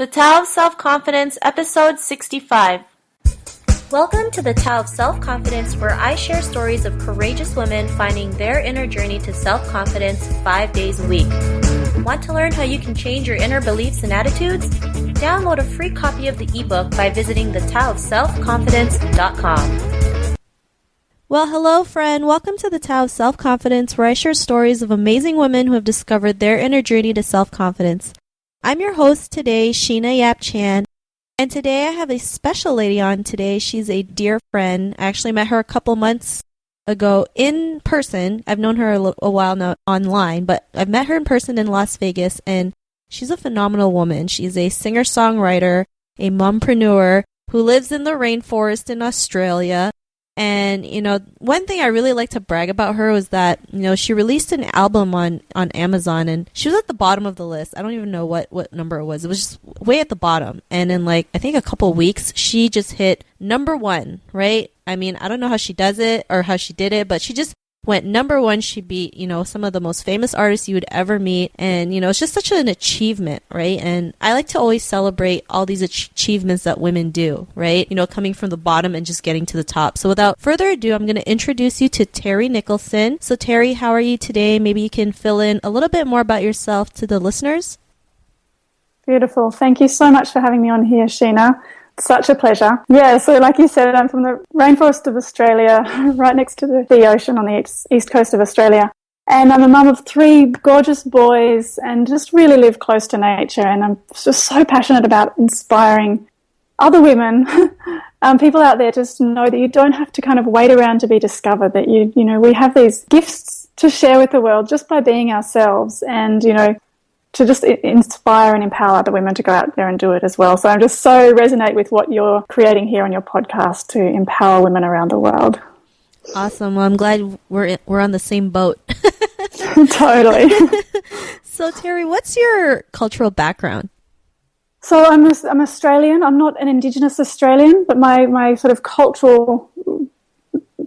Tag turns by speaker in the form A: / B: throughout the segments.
A: The Tao of Self-Confidence, Episode 65. Welcome to the Tao of Self-Confidence, where I share stories of courageous women finding their inner journey to self-confidence 5 days a week. Want to learn how you can change your inner beliefs and attitudes? Download a free copy of the ebook by visiting thetaoofselfconfidence.com. Well, hello, friend. Welcome to the Tao of Self-Confidence, where I share stories of amazing women who have discovered their inner journey to self-confidence. I'm your host today, Sheena Yap Chan, and today I have a special lady on today. She's a dear friend. I actually met her a couple months ago in person. I've known her a while now online, but I've met her in person in Las Vegas, and she's a phenomenal woman. She's a singer-songwriter, a mompreneur who lives in the rainforest in Australia. And, one thing I really like to brag about her was that, she released an album on Amazon, and she was at the bottom of the list. I don't even know what number it was. It was just way at the bottom. And in I think a couple weeks, she just hit number one, right? I mean, I don't know how she does it or how she did it, but she just went number one. She beat, some of the most famous artists you would ever meet. And, it's just such an achievement, right? And I like to always celebrate all these achievements that women do, right? Coming from the bottom and just getting to the top. So without further ado, I'm going to introduce you to Terri Nicholson. So Terri, how are you today? Maybe you can fill in a little bit more about yourself to the listeners.
B: Beautiful. Thank you so much for having me on here, Sheena. Such a pleasure. Yeah, so like you said, I'm from the rainforest of Australia, right next to the ocean on the east coast of Australia. And I'm a mum of 3 gorgeous boys and just really live close to nature. And I'm just so passionate about inspiring other women, people out there, just know that you don't have to kind of wait around to be discovered, that we have these gifts to share with the world just by being ourselves, and, to just inspire and empower other women to go out there and do it as well. So I just so resonate with what you're creating here on your podcast to empower women around the world.
A: Awesome. Well, I'm glad we're on the same boat.
B: Totally.
A: So Terri, what's your cultural background?
B: So I'm Australian. I'm not an Indigenous Australian, but my sort of cultural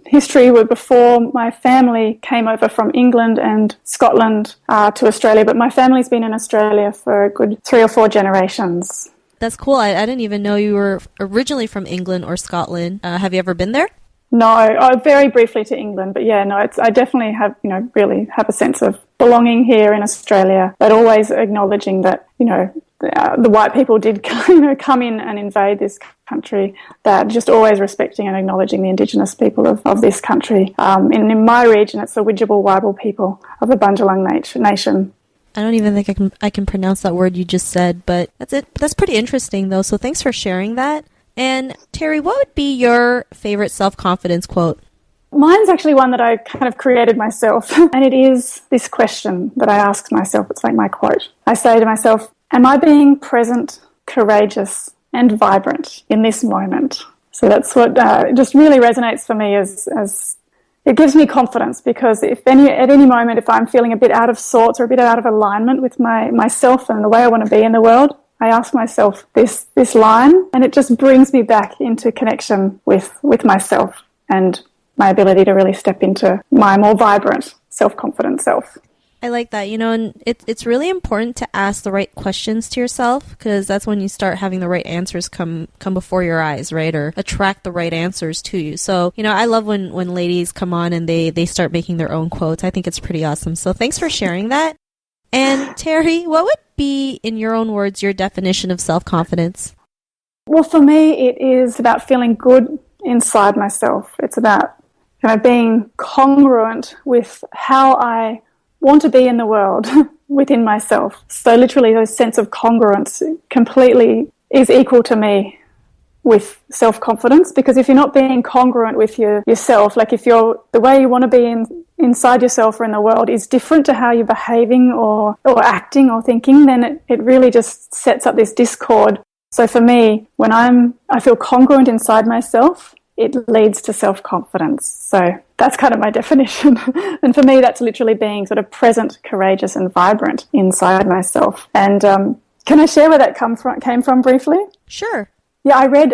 B: history were before my family came over from England and Scotland to Australia, but my family's been in Australia for a good 3 or 4 generations.
A: That's cool. I didn't even know you were originally from England or Scotland. Have you ever been there?
B: No, very briefly to England, but yeah, no, I definitely have, really have a sense of belonging here in Australia, but always acknowledging that, the white people did, come in and invade this country, that just always respecting and acknowledging the Indigenous people of this country. In my region, it's the Widjabul-Wibble people of the Bundjalung Nation.
A: I don't even think I can pronounce that word you just said, but that's it. That's pretty interesting, though, so thanks for sharing that. And Terri, what would be your favorite self-confidence quote?
B: Mine's actually one that I kind of created myself, and it is this question that I ask myself. It's like my quote. I say to myself, am I being present, courageous, and vibrant in this moment? So that's what just really resonates for me as it gives me confidence, because at any moment, if I'm feeling a bit out of sorts or a bit out of alignment with myself and the way I want to be in the world, I ask myself this line, and it just brings me back into connection with myself and my ability to really step into my more vibrant, self-confident self.
A: I like that, and it's really important to ask the right questions to yourself, because that's when you start having the right answers come before your eyes, right? Or attract the right answers to you. So, I love when ladies come on and they start making their own quotes. I think it's pretty awesome. So thanks for sharing that. And Terri, what would be, in your own words, your definition of self-confidence?
B: Well, for me, it is about feeling good inside myself. It's about kind of being congruent with how I want to be in the world within myself. So literally the sense of congruence completely is equal to me with self-confidence, because if you're not being congruent with yourself, like if the way you want to be inside yourself or in the world is different to how you're behaving or acting or thinking, then it really just sets up this discord. So for me, when I feel congruent inside myself, it leads to self-confidence. So that's kind of my definition. And for me, that's literally being sort of present, courageous, and vibrant inside myself. And can I share where that came from briefly?
A: Sure.
B: Yeah, I read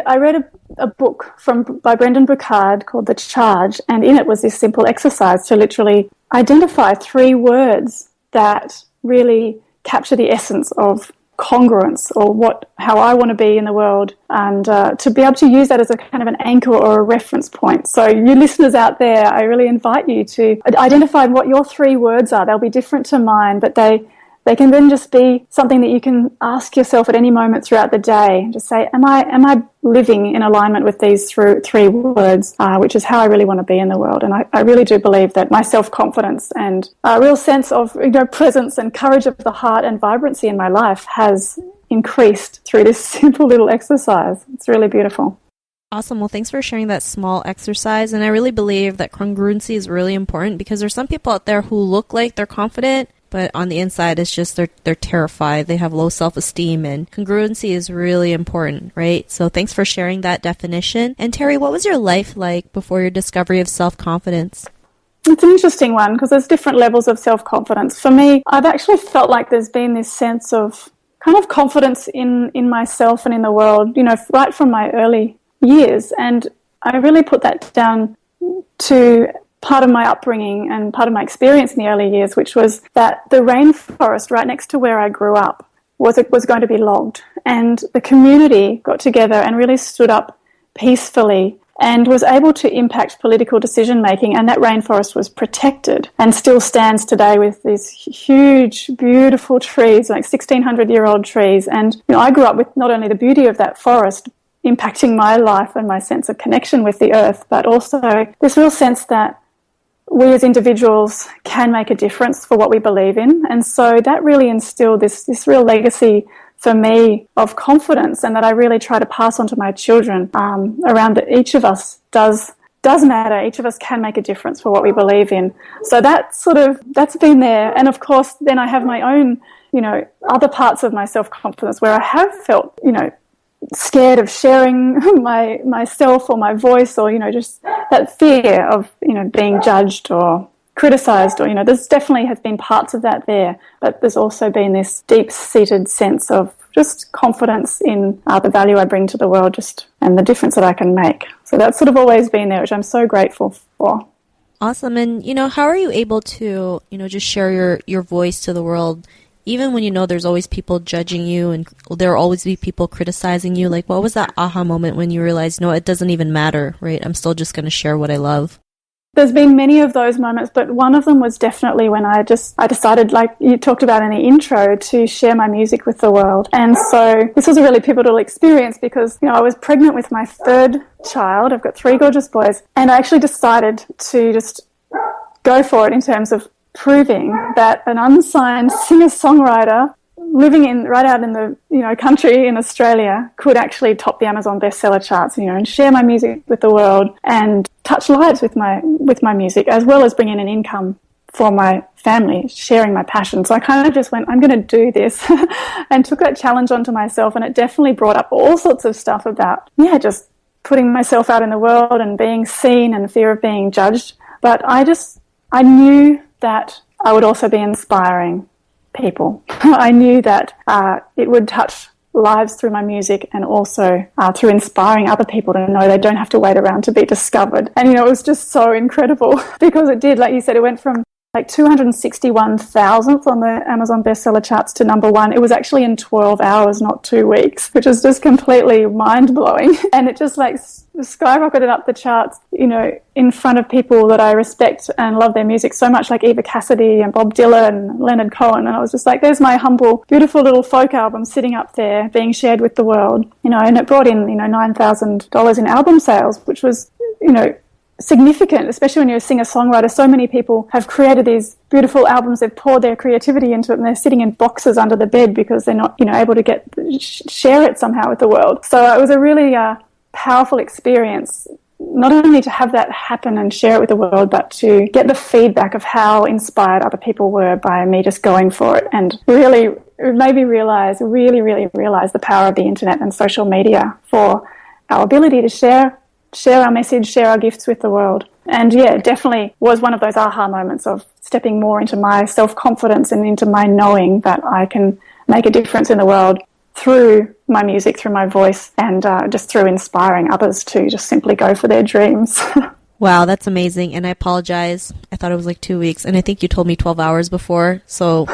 B: a book by Brendan Burchard called The Charge, and in it was this simple exercise to literally identify 3 words that really capture the essence of congruence, or how I want to be in the world, and to be able to use that as a kind of an anchor or a reference point. So you listeners out there, I really invite you to identify what your 3 words are. They'll be different to mine, but they can then just be something that you can ask yourself at any moment throughout the day. Just say, am I living in alignment with these 3 words, which is how I really want to be in the world. And I really do believe that my self-confidence and a real sense of presence and courage of the heart and vibrancy in my life has increased through this simple little exercise. It's really beautiful.
A: Awesome. Well, thanks for sharing that small exercise. And I really believe that congruency is really important, because there's some people out there who look like they're confident, but on the inside, it's just they're terrified. They have low self-esteem, and congruency is really important, right? So thanks for sharing that definition. And Terri, what was your life like before your discovery of self-confidence?
B: It's an interesting one, because there's different levels of self-confidence. For me, I've actually felt like there's been this sense of kind of confidence in myself and in the world, right from my early years. And I really put that down to part of my upbringing and part of my experience in the early years, which was that the rainforest right next to where I grew up was going to be logged. And the community got together and really stood up peacefully and was able to impact political decision-making, and that rainforest was protected and still stands today with these huge, beautiful trees, like 1,600-year-old trees. And I grew up with not only the beauty of that forest impacting my life and my sense of connection with the earth, but also this real sense that we as individuals can make a difference for what we believe in. And so that really instilled this real legacy for me of confidence, and that I really try to pass on to my children, around that each of us does matter. Each of us can make a difference for what we believe in. So that's been there. And of course, then I have my own, other parts of my self-confidence where I have felt, scared of sharing myself or my voice, or just that fear of being judged or criticized, or there's definitely has been parts of that there, but there's also been this deep-seated sense of just confidence in the value I bring to the world, and the difference that I can make. So that's sort of always been there, which I'm so grateful for.
A: Awesome. And how are you able to just share your voice to the world, even when there's always people judging you and there will always be people criticizing you? Like, what was that aha moment when you realized, no, it doesn't even matter, right? I'm still just going to share what I love.
B: There's been many of those moments, but one of them was definitely when I decided, like you talked about in the intro, to share my music with the world. And so this was a really pivotal experience because, I was pregnant with my 3rd child. I've got 3 gorgeous boys. And I actually decided to just go for it in terms of proving that an unsigned singer-songwriter living right out in the country in Australia could actually top the Amazon bestseller charts, and share my music with the world and touch lives with my music, as well as bring in an income for my family, sharing my passion. So I kind of just went, I'm going to do this and took that challenge onto myself. And it definitely brought up all sorts of stuff about, just putting myself out in the world and being seen and fear of being judged. But I knew that I would also be inspiring people. I knew that it would touch lives through my music, and also through inspiring other people to know they don't have to wait around to be discovered. And, it was just so incredible because it did, like you said, it went from like 261,000th on the Amazon bestseller charts to number 1. It was actually in 12 hours, not 2 weeks, which is just completely mind-blowing. And it just skyrocketed up the charts, in front of people that I respect and love their music so much, like Eva Cassidy and Bob Dylan and Leonard Cohen. And I was just like, there's my humble, beautiful little folk album sitting up there being shared with the world, and it brought in, $9,000 in album sales, which was, significant, especially when you're a singer-songwriter. So many people have created these beautiful albums, they've poured their creativity into it, and they're sitting in boxes under the bed because they're not, able to share it somehow with the world. So it was a really powerful experience, not only to have that happen and share it with the world, but to get the feedback of how inspired other people were by me just going for it. And really, it made me realize the power of the internet and social media for our ability to share our message, share our gifts with the world. And it definitely was one of those aha moments of stepping more into my self-confidence and into my knowing that I can make a difference in the world through my music, through my voice, and just through inspiring others to just simply go for their dreams.
A: Wow, that's amazing. And I apologize. I thought it was like 2 weeks, and I think you told me 12 hours before. So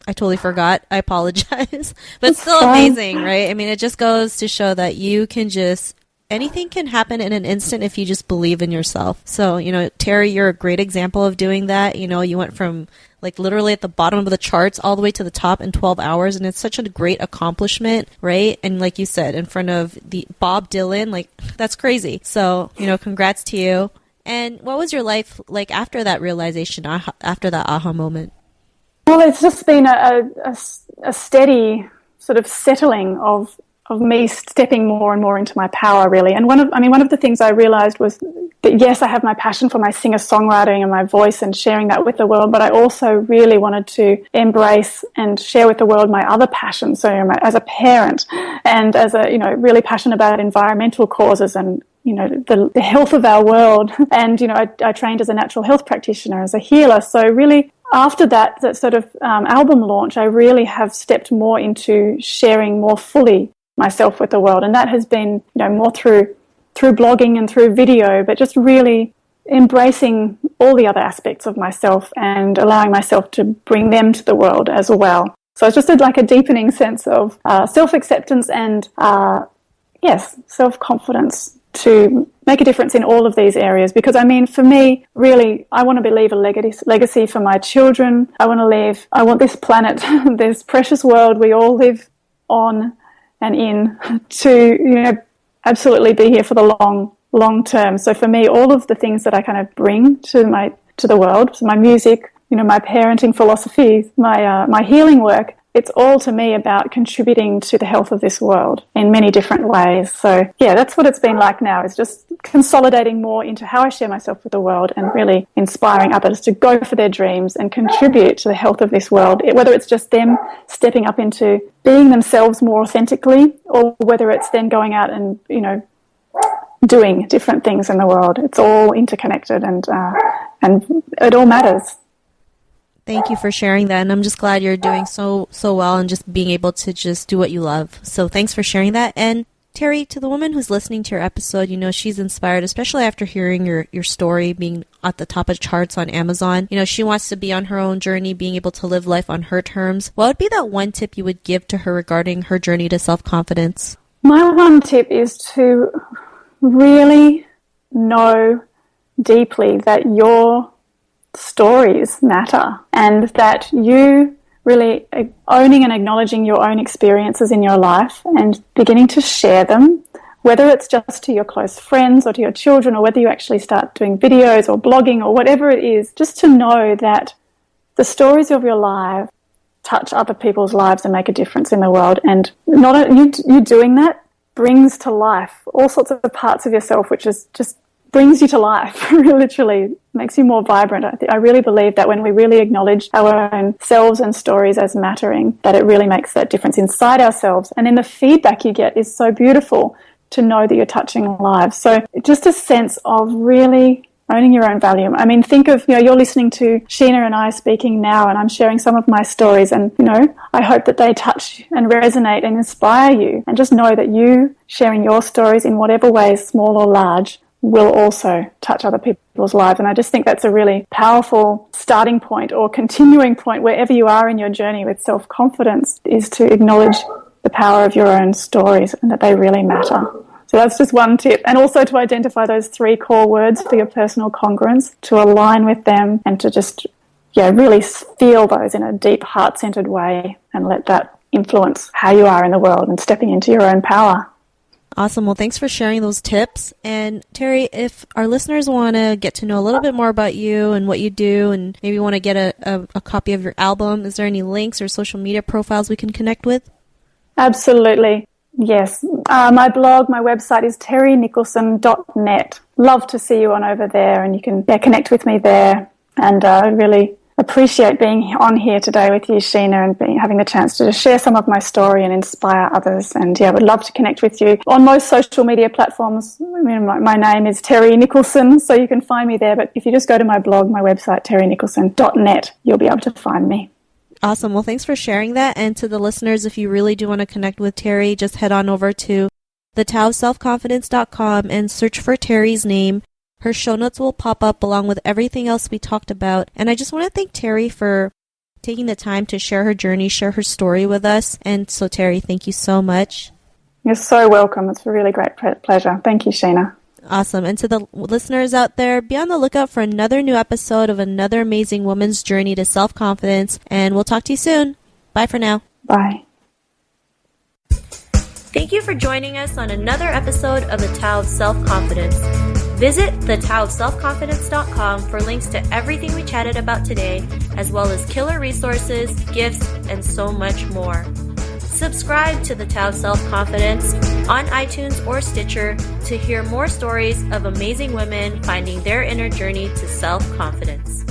A: I totally forgot. I apologize. But
B: It's
A: still
B: fine.
A: amazing, right? I mean, it just goes to show that you can just, anything can happen in an instant if you just believe in yourself. So, Terri, you're a great example of doing that. You went from like literally at the bottom of the charts all the way to the top in 12 hours. And it's such a great accomplishment, right? And like you said, in front of the Bob Dylan, like that's crazy. So, congrats to you. And what was your life like after that realization, after that aha moment?
B: Well, it's just been a steady sort of settling of me stepping more and more into my power, really. And one of the things I realized was that, yes, I have my passion for my singer-songwriting and my voice and sharing that with the world, but I also really wanted to embrace and share with the world my other passions. So as a parent and as really passionate about environmental causes and the health of our world. And, I trained as a natural health practitioner, as a healer. So really, after that sort of album launch, I really have stepped more into sharing more fully myself with the world. And that has been, more through blogging and through video, but just really embracing all the other aspects of myself and allowing myself to bring them to the world as well. So it's just like a deepening sense of self-acceptance and, self-confidence to make a difference in all of these areas. Because, for me, really, I want to leave a legacy for my children. I want this planet, this precious world we all live on and in, to, absolutely be here for the long term. So for me, all of the things that I kind of bring to the world, so my music, my parenting philosophy, my healing work, it's all to me about contributing to the health of this world in many different ways. So yeah, that's what it's been like now, is just consolidating more into how I share myself with the world and really inspiring others to go for their dreams and contribute to the health of this world, whether it's just them stepping up into being themselves more authentically, or whether it's then going out and, doing different things in the world. It's all interconnected and it all matters.
A: Thank you for sharing that, and I'm just glad you're doing so well and just being able to just do what you love. So thanks for sharing that. And Terri, to the woman who's listening to your episode, she's inspired, especially after hearing your story being at the top of charts on Amazon. She wants to be on her own journey, being able to live life on her terms. What would be that one tip you would give to her regarding her journey to self-confidence?
B: My one tip is to really know deeply that your stories matter, and that you really owning and acknowledging your own experiences in your life and beginning to share them, whether it's just to your close friends or to your children, or whether you actually start doing videos or blogging or whatever it is, just to know that the stories of your life touch other people's lives and make a difference in the world. And not you doing that brings to life all sorts of parts of yourself, which is just brings you to life, literally makes you more vibrant. I really believe that when we really acknowledge our own selves and stories as mattering, that it really makes that difference inside ourselves. And then the feedback you get is so beautiful, to know that you're touching lives. So just a sense of really owning your own value. Think of, you're listening to Sheena and I speaking now, and I'm sharing some of my stories, and, I hope that they touch and resonate and inspire you. And just know that you sharing your stories in whatever way, small or large, will also touch other people's lives. And I just think that's a really powerful starting point, or continuing point, wherever you are in your journey with self-confidence, is to acknowledge the power of your own stories and that they really matter. So that's just one tip. And also to identify those 3 core words for your personal congruence, to align with them and to just, really feel those in a deep, heart-centered way, and let that influence how you are in the world and stepping into your own power.
A: Awesome. Well, thanks for sharing those tips. And Terri, if our listeners want to get to know a little bit more about you and what you do, and maybe want to get a copy of your album, is there any links or social media profiles we can connect with?
B: Absolutely. Yes. My blog, my website is terrinicholson.net. Love to see you on over there, and you can connect with me there. And I really appreciate being on here today with you, Sheena, and having the chance to just share some of my story and inspire others. And would love to connect with you on most social media platforms. My name is Terri Nicholson, so you can find me there. But if you just go to my blog, my website, terrinicholson.net, you'll be able to find me.
A: Awesome. Well, thanks for sharing that. And to the listeners, if you really do want to connect with Terri, just head on over to thetowselfconfidence.com and search for Terri's name. Her show notes will pop up along with everything else we talked about. And I just want to thank Terri for taking the time to share her journey, share her story with us. And so, Terri, thank you so much.
B: You're so welcome. It's a really great pleasure. Thank you, Sheena.
A: Awesome. And to the listeners out there, be on the lookout for another new episode of another amazing woman's journey to self-confidence. And we'll talk to you soon. Bye for now.
B: Bye.
A: Thank you for joining us on another episode of The Tao of Self-Confidence. Visit thetaoofselfconfidence.com for links to everything we chatted about today, as well as killer resources, gifts, and so much more. Subscribe to The Tao of Self-Confidence on iTunes or Stitcher to hear more stories of amazing women finding their inner journey to self-confidence.